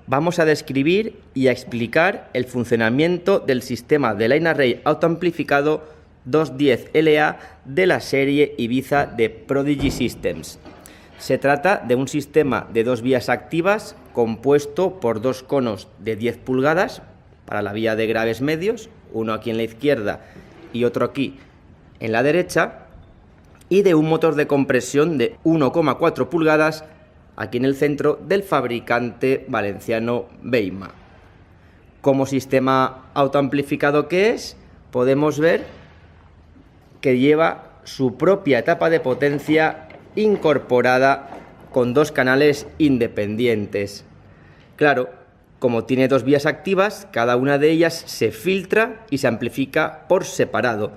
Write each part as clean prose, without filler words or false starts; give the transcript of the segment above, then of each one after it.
vamos a describir y a explicar el funcionamiento del sistema de Line Array autoamplificado 210LA de la serie Ibiza de Prodigy Systems. Se trata de un sistema de dos vías activas compuesto por dos conos de 10 pulgadas para la vía de graves medios, uno aquí en la izquierda y otro aquí en la derecha, y de un motor de compresión de 1,4 pulgadas aquí en el centro del fabricante valenciano Beima. Como sistema autoamplificado que es, podemos ver que lleva su propia etapa de potencia incorporada con dos canales independientes. Claro, como tiene dos vías activas, cada una de ellas se filtra y se amplifica por separado.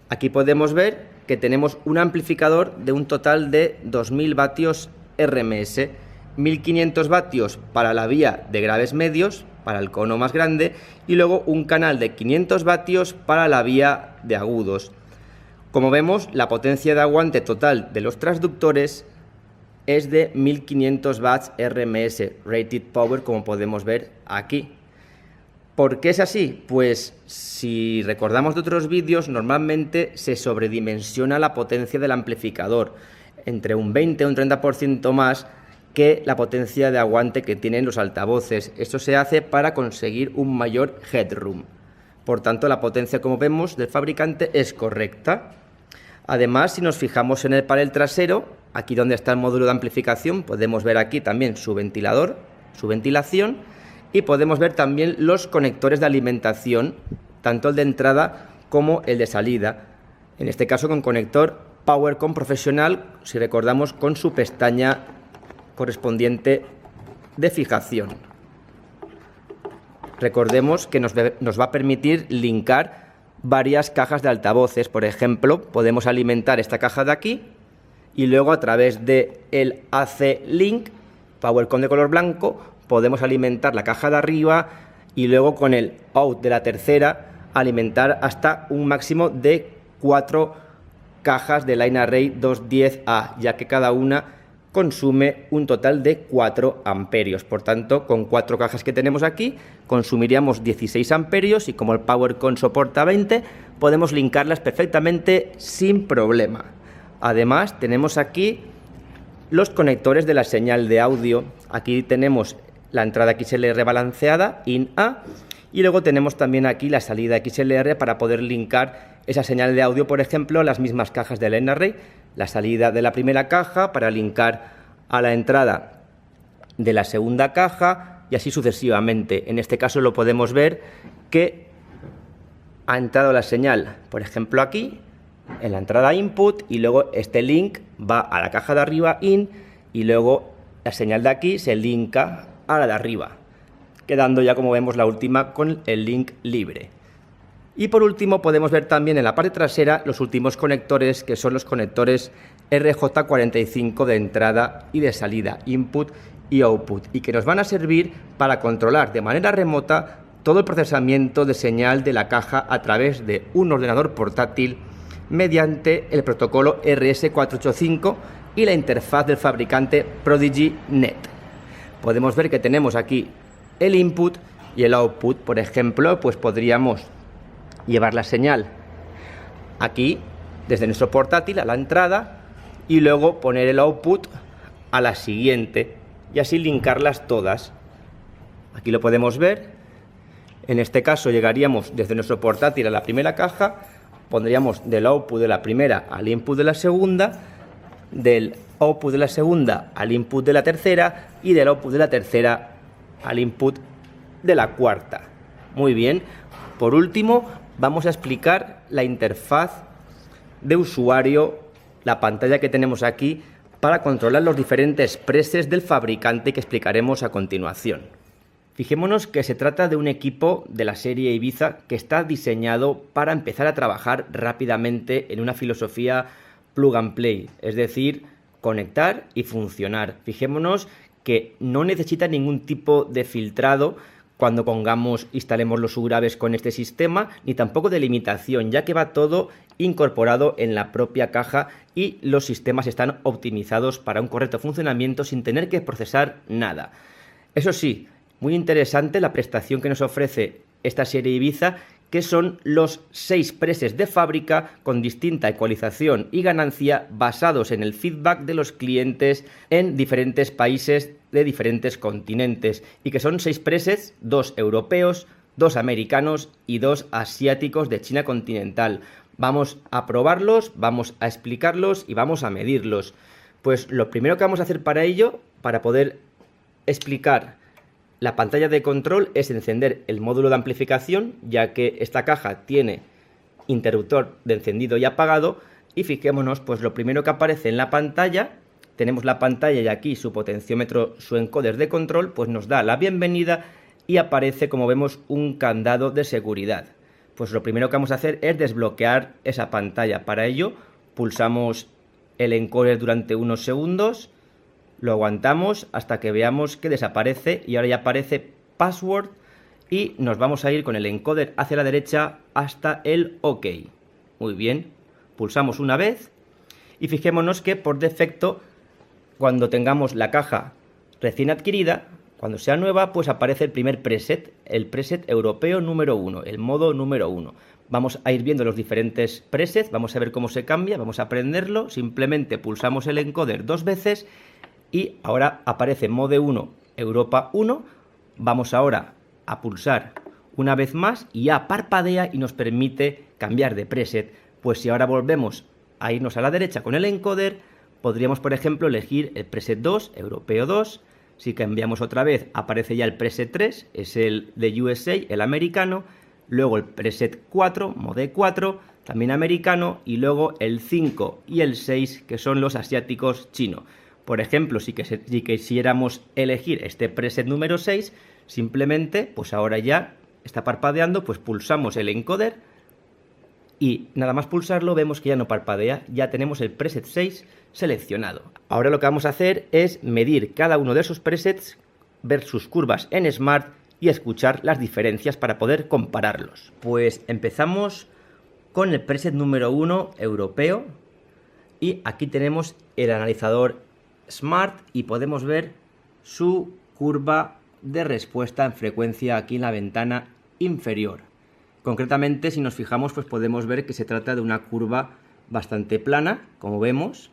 Aquí podemos ver que tenemos un amplificador de un total de 2000 vatios RMS, 1500 vatios para la vía de graves medios, para el cono más grande, y luego un canal de 500 vatios para la vía de agudos. Como vemos, la potencia de aguante total de los transductores es de 1500 watts RMS, Rated Power, como podemos ver aquí. ¿Por qué es así? Pues si recordamos de otros vídeos, normalmente se sobredimensiona la potencia del amplificador, entre un 20 o un 30% más que la potencia de aguante que tienen los altavoces. Esto se hace para conseguir un mayor headroom. Por tanto, la potencia, como vemos, del fabricante es correcta. Además, si nos fijamos en el panel trasero, aquí donde está el módulo de amplificación, podemos ver aquí también su ventilador, su ventilación, y podemos ver también los conectores de alimentación, tanto el de entrada como el de salida. En este caso con conector PowerCon profesional, si recordamos, con su pestaña correspondiente de fijación. Recordemos que nos va a permitir linkar varias cajas de altavoces. Por ejemplo, podemos alimentar esta caja de aquí y luego a través de el AC Link PowerCon de color blanco podemos alimentar la caja de arriba y luego con el out de la tercera alimentar hasta un máximo de 4 cajas de Line Array 210A, ya que cada una consume un total de 4 amperios. Por tanto, con 4 cajas que tenemos aquí, consumiríamos 16 amperios y como el PowerCon soporta 20, podemos linkarlas perfectamente sin problema. Además, tenemos aquí los conectores de la señal de audio. Aquí tenemos la entrada XLR balanceada, IN-A, y luego tenemos también aquí la salida XLR para poder linkar esa señal de audio, por ejemplo, a las mismas cajas del Line Array, la salida de la primera caja para linkar a la entrada de la segunda caja y así sucesivamente. En este caso lo podemos ver que ha entrado la señal, por ejemplo, aquí, en la entrada input, y luego este link va a la caja de arriba in y luego la señal de aquí se linka a la de arriba, quedando ya, como vemos, la última con el link libre. Y por último podemos ver también en la parte trasera los últimos conectores, que son los conectores RJ45 de entrada y de salida, input y output, y que nos van a servir para controlar de manera remota todo el procesamiento de señal de la caja a través de un ordenador portátil mediante el protocolo RS485 y la interfaz del fabricante Prodigy Net. Podemos ver que tenemos aquí el input y el output. Por ejemplo, pues podríamos llevar la señal aquí desde nuestro portátil a la entrada y luego poner el output a la siguiente y así linkarlas todas. Aquí lo podemos ver. En este caso llegaríamos desde nuestro portátil a la primera caja, pondríamos del output de la primera al input de la segunda, del output de la segunda al input de la tercera y del output de la tercera al input de la cuarta. Muy bien. Por último, vamos a explicar la interfaz de usuario, la pantalla que tenemos aquí para controlar los diferentes presets del fabricante que explicaremos a continuación. Fijémonos que se trata de un equipo de la serie Ibiza que está diseñado para empezar a trabajar rápidamente en una filosofía plug and play, es decir, conectar y funcionar. Fijémonos que no necesita ningún tipo de filtrado cuando instalemos los subgraves con este sistema, ni tampoco de limitación, ya que va todo incorporado en la propia caja y los sistemas están optimizados para un correcto funcionamiento sin tener que procesar nada. Eso sí, Muy interesante la prestación que nos ofrece esta serie Ibiza, que son los 6 presets de fábrica con distinta ecualización y ganancia basados en el feedback de los clientes en diferentes países de diferentes continentes, y que son 6 presets, 2 europeos, 2 americanos y 2 asiáticos de China continental. Vamos a probarlos, vamos a explicarlos y vamos a medirlos. Pues lo primero que vamos a hacer para ello, para poder explicar la pantalla de control, es encender el módulo de amplificación, ya que esta caja tiene interruptor de encendido y apagado. Y fijémonos, pues lo primero que aparece en la pantalla, tenemos la pantalla y aquí su potenciómetro, su encoder de control, pues nos da la bienvenida y aparece, como vemos, un candado de seguridad. Pues lo primero que vamos a hacer es desbloquear esa pantalla. Para ello, pulsamos el encoder durante unos segundos, lo aguantamos hasta que veamos que desaparece y ahora ya aparece password, y nos vamos a ir con el encoder hacia la derecha hasta el OK. Muy bien, pulsamos una vez y fijémonos que por defecto, cuando tengamos la caja recién adquirida, cuando sea nueva, pues aparece el primer preset, el preset europeo número 1, el modo número 1. Vamos a ir viendo los diferentes presets, vamos a ver cómo se cambia, vamos a aprenderlo. Simplemente pulsamos el encoder 2 veces y ahora aparece modo 1, Europa 1. Vamos ahora a pulsar una vez más y ya parpadea y nos permite cambiar de preset. Pues si ahora volvemos a irnos a la derecha con el encoder, podríamos, por ejemplo, elegir el preset 2, Europeo 2. Si cambiamos otra vez, aparece ya el preset 3, es el de USA, el americano. Luego el preset 4, Mode 4, también americano. Y luego el 5 y el 6, que son los asiáticos chino. Por ejemplo, si quisiéramos elegir este preset número 6, simplemente, pues ahora ya está parpadeando, pues pulsamos el encoder y nada más pulsarlo vemos que ya no parpadea, ya tenemos el preset 6 seleccionado. Ahora lo que vamos a hacer es medir cada uno de esos presets, ver sus curvas en Smart y escuchar las diferencias para poder compararlos. Pues empezamos con el preset número 1 europeo y aquí tenemos el analizador Smart y podemos ver su curva de respuesta en frecuencia aquí en la ventana inferior. Concretamente, si nos fijamos, pues podemos ver que se trata de una curva bastante plana, como vemos,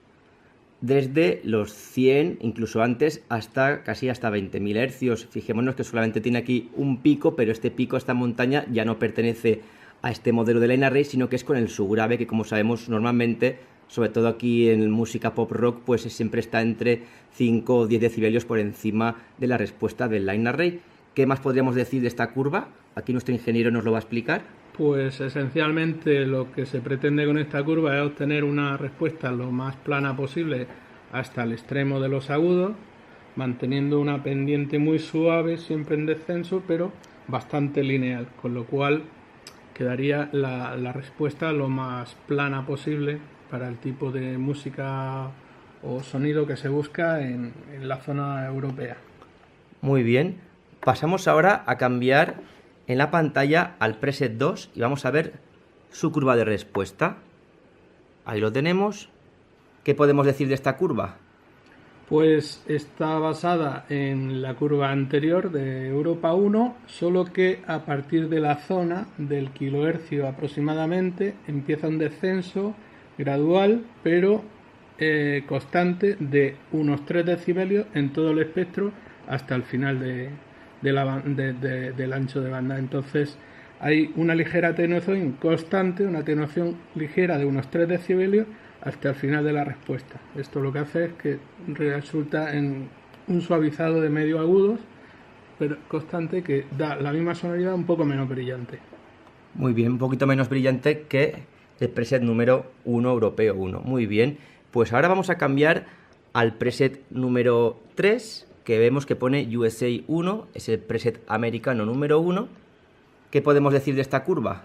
desde los 100, incluso antes, hasta casi hasta 20.000 hercios. Fijémonos que solamente tiene aquí un pico, pero este pico, esta montaña, ya no pertenece a este modelo de Line Array, sino que es con el subgrave, que como sabemos normalmente, sobre todo aquí en música pop rock, pues siempre está entre 5 o 10 decibelios por encima de la respuesta del Line Array. ¿Qué más podríamos decir de esta curva? Aquí nuestro ingeniero nos lo va a explicar. Pues esencialmente lo que se pretende con esta curva es obtener una respuesta lo más plana posible hasta el extremo de los agudos, manteniendo una pendiente muy suave, siempre en descenso, pero bastante lineal, con lo cual quedaría la respuesta lo más plana posible para el tipo de música o sonido que se busca en la zona europea. Muy bien, pasamos ahora a cambiar en la pantalla al preset 2 y vamos a ver su curva de respuesta. Ahí lo tenemos. ¿Qué podemos decir de esta curva? Pues está basada en la curva anterior de Europa 1, solo que a partir de la zona del kilohercio aproximadamente empieza un descenso gradual, pero constante, de unos 3 decibelios en todo el espectro hasta el final del ancho de banda. Entonces hay una ligera atenuación constante, una atenuación ligera de unos 3 decibelios hasta el final de la respuesta. Esto lo que hace es que resulta en un suavizado de medio agudos, pero constante, que da la misma sonoridad un poco menos brillante. Muy bien, un poquito menos brillante que el preset número 1 europeo 1. Muy bien, pues ahora vamos a cambiar al preset número 3, que vemos que pone USA 1, es el preset americano número 1. ¿Qué podemos decir de esta curva?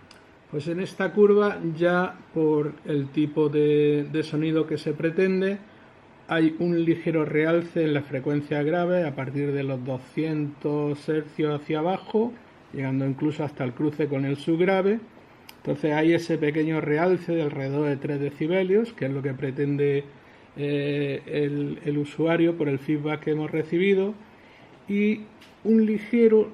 Pues en esta curva, ya por el tipo de sonido que se pretende, hay un ligero realce en la frecuencia grave a partir de los 200 hercios hacia abajo, llegando incluso hasta el cruce con el subgrave. Entonces hay ese pequeño realce de alrededor de 3 decibelios, que es lo que pretende el usuario por el feedback que hemos recibido. y un ligero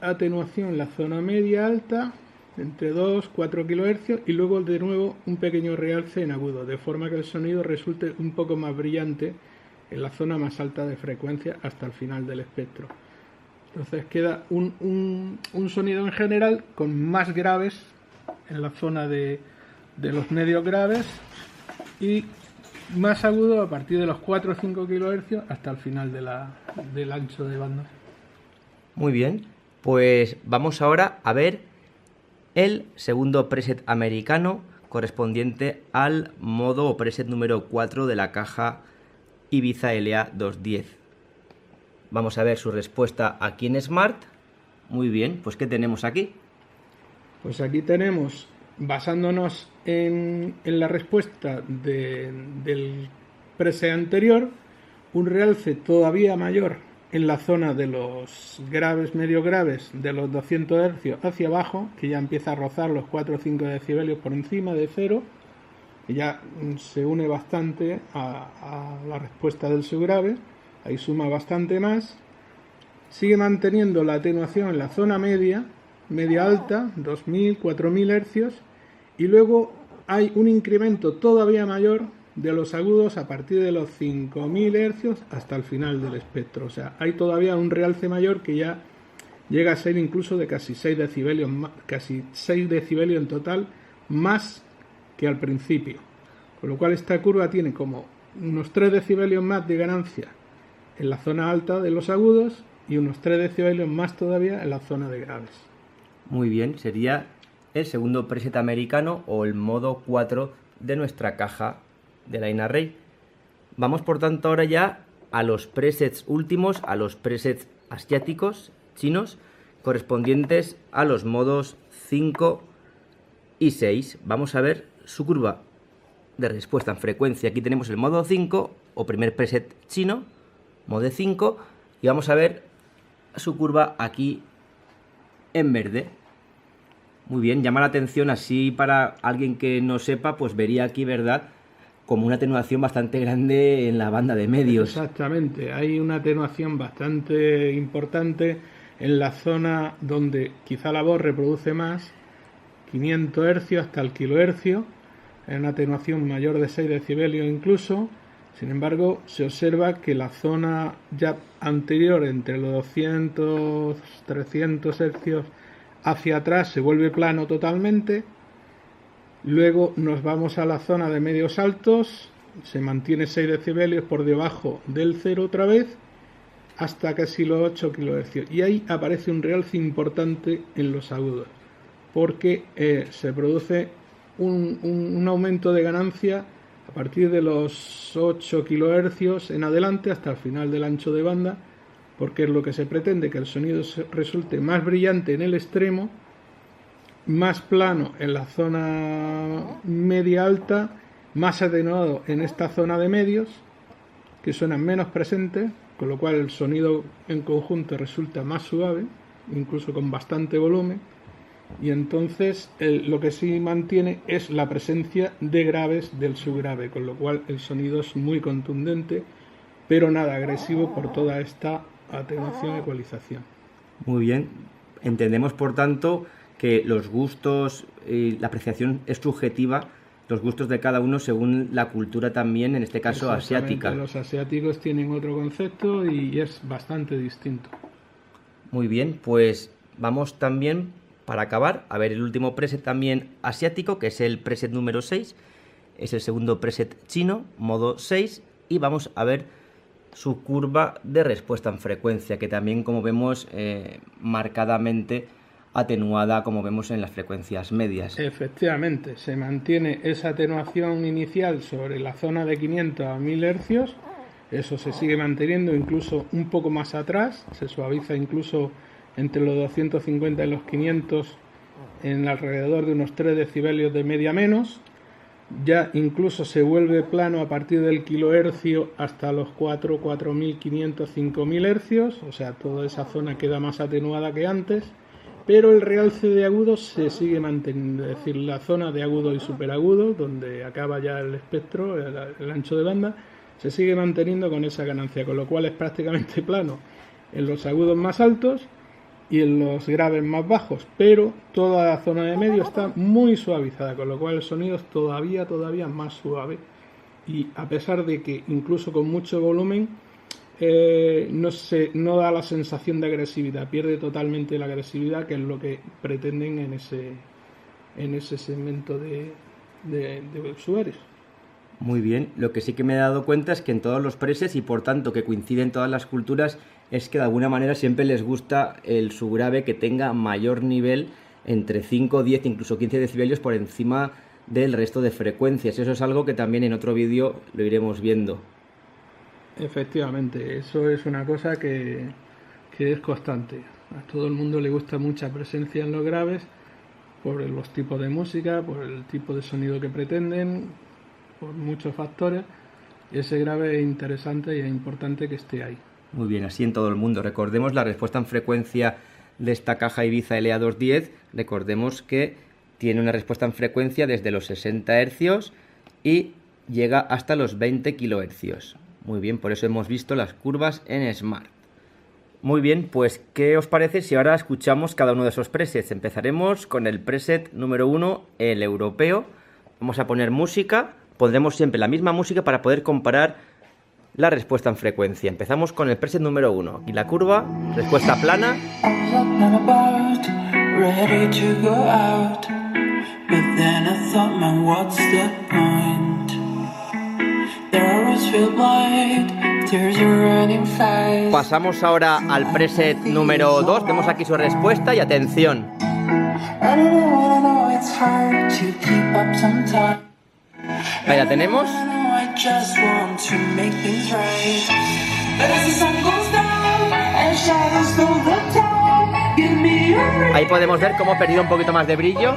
atenuación en la zona media alta, entre 2-4 kHz, y luego de nuevo un pequeño realce en agudo, de forma que el sonido resulte un poco más brillante en la zona más alta de frecuencia hasta el final del espectro. Entonces queda un sonido en general con más graves en la zona de los medios graves y más agudo a partir de los 4 o 5 kHz hasta el final del ancho de banda. Muy bien, pues vamos ahora a ver el segundo preset americano correspondiente al modo o preset número 4 de la caja Ibiza LA 210. Vamos a ver su respuesta aquí en Smart. Muy bien, pues ¿qué tenemos aquí? Pues aquí tenemos, basándonos en la respuesta del preset anterior, un realce todavía mayor en la zona de los graves, medio graves, de los 200 Hz hacia abajo, que ya empieza a rozar los 4 o 5 decibelios por encima de cero, y ya se une bastante a la respuesta del subgrave, ahí suma bastante más. Sigue manteniendo la atenuación en la zona media alta, 2000, 4000 Hz, y luego hay un incremento todavía mayor de los agudos a partir de los 5000 Hz hasta el final del espectro. O sea, hay todavía un realce mayor que ya llega a ser incluso de casi 6 decibelios, casi 6 decibelios en total, más que al principio. Con lo cual esta curva tiene como unos 3 decibelios más de ganancia en la zona alta de los agudos y unos 3 decibelios más todavía en la zona de graves. Muy bien, sería el segundo preset americano o el modo 4 de nuestra caja de Line Array. Vamos por tanto ahora ya a los presets últimos, a los presets asiáticos, chinos, correspondientes a los modos 5 y 6. Vamos a ver su curva de respuesta en frecuencia. Aquí tenemos el modo 5 o primer preset chino, modo 5, y vamos a ver su curva aquí en verde. Muy bien, llama la atención, así para alguien que no sepa, pues vería aquí, ¿verdad?, como una atenuación bastante grande en la banda de medios. Exactamente, hay una atenuación bastante importante en la zona donde quizá la voz reproduce más, 500 Hz hasta el kilohercio, hay una atenuación mayor de 6 decibelios incluso. Sin embargo, se observa que la zona ya anterior, entre los 200, 300 Hz hacia atrás, se vuelve plano totalmente. Luego nos vamos a la zona de medios altos, se mantiene 6 decibelios por debajo del cero otra vez, hasta casi los 8 kHz. Y ahí aparece un realce importante en los agudos, porque se produce un aumento de ganancia a partir de los 8 kHz en adelante hasta el final del ancho de banda, porque es lo que se pretende, que el sonido resulte más brillante en el extremo, más plano en la zona media alta, más atenuado en esta zona de medios, que suenan menos presentes, con lo cual el sonido en conjunto resulta más suave, incluso con bastante volumen, y entonces lo que sí mantiene es la presencia de graves del subgrave, con lo cual el sonido es muy contundente, pero nada agresivo por toda esta atenuación y ecualización. Muy bien, entendemos por tanto que los gustos y la apreciación es subjetiva, los gustos de cada uno según la cultura también, en este caso asiática. Los asiáticos tienen otro concepto y es bastante distinto. Muy bien, pues vamos también, para acabar, a ver el último preset también asiático, que es el preset número 6, es el segundo preset chino, modo 6, y vamos a ver su curva de respuesta en frecuencia, que también, como vemos, marcadamente atenuada, como vemos en las frecuencias medias. Efectivamente, se mantiene esa atenuación inicial sobre la zona de 500 a 1000 Hz, eso se sigue manteniendo incluso un poco más atrás, se suaviza incluso entre los 250 y los 500 en alrededor de unos 3 decibelios de media menos, ya incluso se vuelve plano a partir del kilohercio hasta los 4, 4500, 5000 Hz, o sea, toda esa zona queda más atenuada que antes, pero el realce de agudos se sigue manteniendo, es decir, la zona de agudo y superagudo, donde acaba ya el espectro, el ancho de banda, se sigue manteniendo con esa ganancia, con lo cual es prácticamente plano en los agudos más altos y en los graves más bajos, pero toda la zona de medio está muy suavizada, con lo cual el sonido es todavía más suave, y a pesar de que incluso con mucho volumen no da la sensación de agresividad, pierde totalmente la agresividad, que es lo que pretenden en ese segmento de usuarios. Muy bien, lo que sí que me he dado cuenta es que en todos los presets, y por tanto que coinciden todas las culturas, es que de alguna manera siempre les gusta el subgrave que tenga mayor nivel, entre 5, 10, incluso 15 decibelios por encima del resto de frecuencias. Eso es algo que también en otro vídeo lo iremos viendo. Efectivamente, eso es una cosa que es constante. A todo el mundo le gusta mucha presencia en los graves por los tipos de música, por el tipo de sonido que pretenden, por muchos factores. Y ese grave es interesante y es importante que esté ahí. Muy bien, así en todo el mundo. Recordemos la respuesta en frecuencia de esta caja Ibiza LA210. Recordemos que tiene una respuesta en frecuencia desde los 60 Hz y llega hasta los 20 kHz. Muy bien, por eso hemos visto las curvas en Smart. Muy bien, pues ¿qué os parece si ahora escuchamos cada uno de esos presets? Empezaremos con el preset número 1, el europeo. Vamos a poner música, pondremos siempre la misma música para poder comparar la respuesta en frecuencia. Empezamos con el preset número 1. Aquí la curva, respuesta plana. Pasamos ahora al preset número 2. Vemos aquí su respuesta y atención. Ahí la tenemos. Ahí podemos ver cómo ha perdido un poquito más de brillo.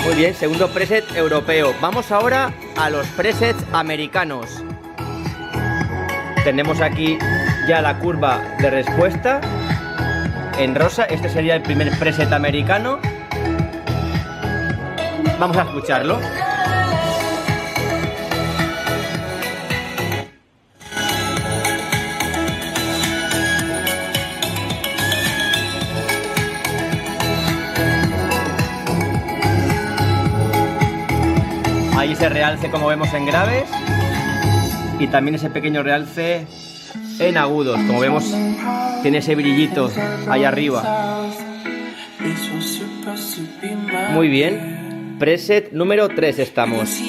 Muy bien, segundo preset europeo. Vamos ahora a los presets americanos. Tenemos aquí ya la curva de respuesta en rosa. Este sería el primer preset americano. Vamos a escucharlo. Ahí ese realce como vemos en graves y también ese pequeño realce en agudos, como vemos tiene ese brillito ahí arriba. Muy bien, preset número 3 estamos.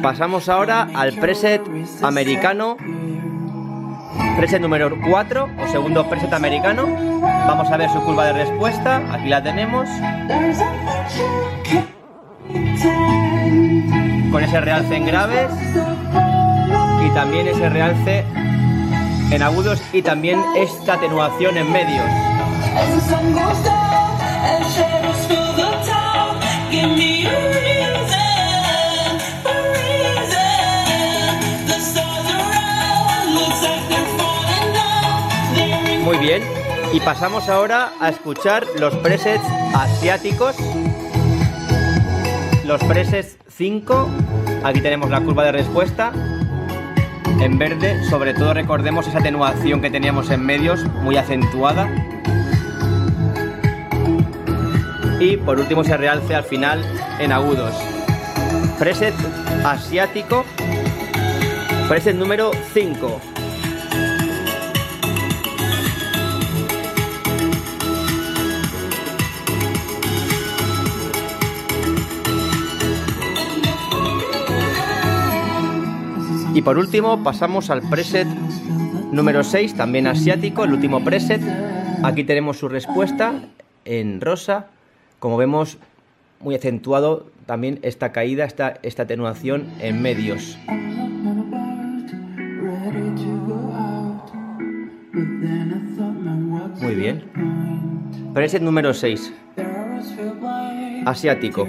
Pasamos ahora al preset americano, preset número 4 o segundo preset americano. Vamos a ver su curva de respuesta, aquí la tenemos. Con ese realce en graves y también ese realce en agudos y también esta atenuación en medios. Muy bien, y pasamos ahora a escuchar los presets asiáticos. Los presets 5, aquí tenemos la curva de respuesta en verde, sobre todo recordemos esa atenuación que teníamos en medios, muy acentuada. Y por último ese realce al final en agudos. Preset asiático, preset número 5. Y por último pasamos al preset número 6, también asiático, el último preset. Aquí tenemos su respuesta en rosa. Como vemos, muy acentuado también esta caída, esta atenuación en medios. Muy bien. Preset número 6, asiático.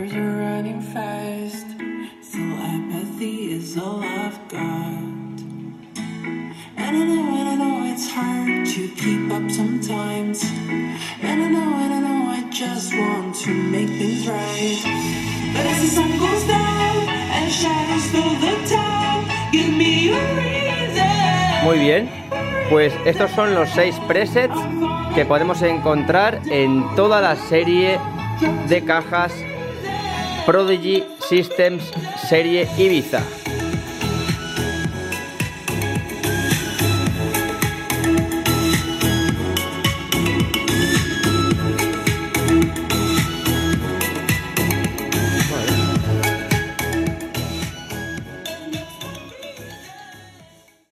hard to keep up sometimes. And I know, I just want to make things right. But as the sun goes down and shadows fill the town, give me a reason. Muy bien, pues estos son los 6 presets que podemos encontrar en toda la serie de cajas Prodigy Systems serie Ibiza.